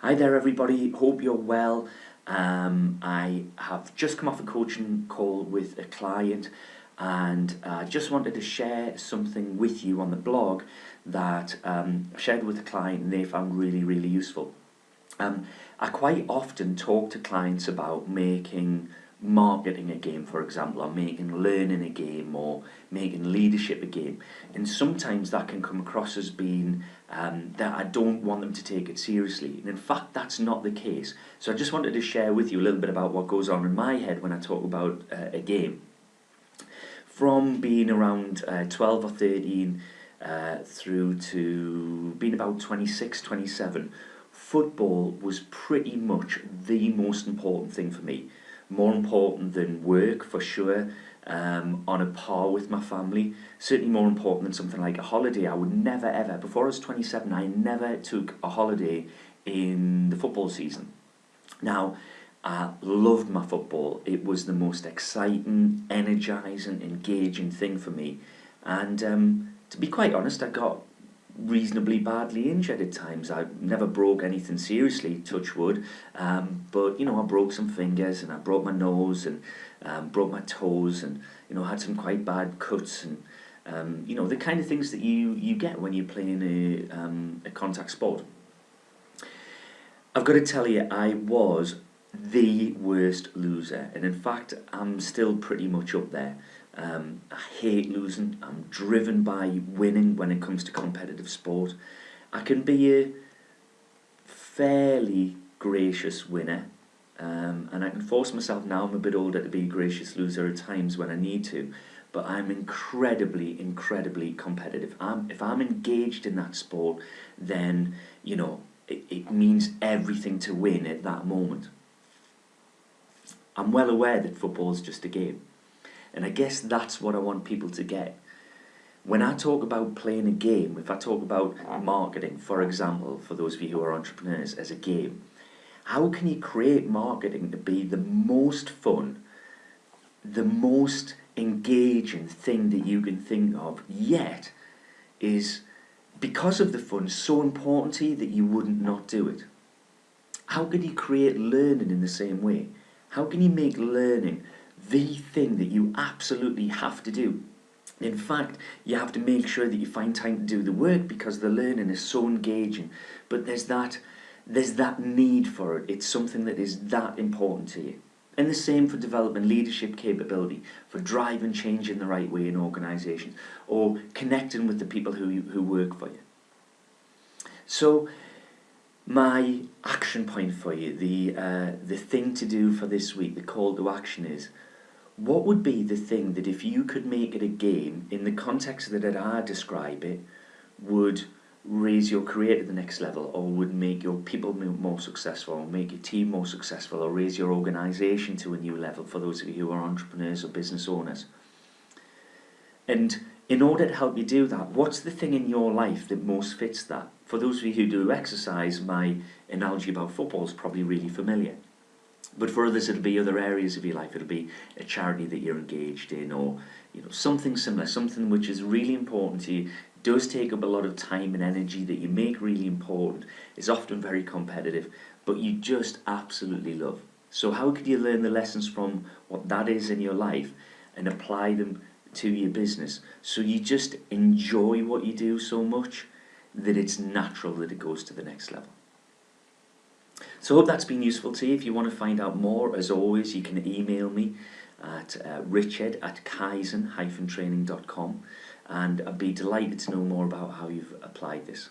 Hi there everybody, hope you're well. I have just come off a coaching call with a client and I just wanted to share something with you on the blog that I shared with a client and they found really useful. I quite often talk to clients about making marketing a game, for example, or making learning a game, or making leadership a game, and sometimes that can come across as being that I don't want them to take it seriously, and in fact that's not the case. So I just wanted to share with you a little bit about what goes on in my head when I talk about a game. From being around 12 or 13 through to being about 26, 27, football was pretty much the most important thing for me. More important than work, for sure, on a par with my family. Certainly more important than something like a holiday. I would never ever, before I was 27, I never took a holiday in the football season. Now, I loved my football. It was the most exciting, energising, engaging thing for me. And to be quite honest, I got reasonably badly injured at times. I never broke anything seriously, touch wood, but I broke some fingers and I broke my nose and broke my toes and had some quite bad cuts and the kind of things that you get when you're playing a contact sport. I've got to tell you, I was the worst loser, and in fact I'm still pretty much up there. I hate losing. I'm driven by winning when it comes to competitive sport. I can be a fairly gracious winner, and I can force myself, now I'm a bit older, to be a gracious loser at times when I need to, but I'm incredibly competitive. If I'm engaged in that sport, then it means everything to win at that moment. I'm well aware that football is just a game. And I guess that's what I want people to get. When I talk about playing a game, if I talk about marketing, for example, for those of you who are entrepreneurs, as a game, how can you create marketing to be the most fun, the most engaging thing that you can think of, yet is, because of the fun, so important to you that you wouldn't not do it? How can you create learning in the same way? How can you make learning the thing that you absolutely have to do? In fact, you have to make sure that you find time to do the work because the learning is so engaging. But there's that need for it. It's something that is that important to you. And the same for developing leadership capability, for driving change in the right way in organisations, or connecting with the people who work for you. So, my action point for you, the thing to do for this week, the call to action is, what would be the thing that if you could make it a game, in the context that I describe it, would raise your career to the next level, or would make your people more successful, or make your team more successful, or raise your organisation to a new level, for those of you who are entrepreneurs or business owners? And in order to help you do that, what's the thing in your life that most fits that? For those of you who do exercise, my analogy about football is probably really familiar. But for others, it'll be other areas of your life. It'll be a charity that you're engaged in, or something similar, something which is really important to you, does take up a lot of time and energy, that you make really important, is often very competitive, but you just absolutely love. So how could you learn the lessons from what that is in your life and apply them to your business, so you just enjoy what you do so much that it's natural that it goes to the next level? So I hope that's been useful to you. If you want to find out more, as always, you can email me at richard@kaizen-training.com, and I'd be delighted to know more about how you've applied this.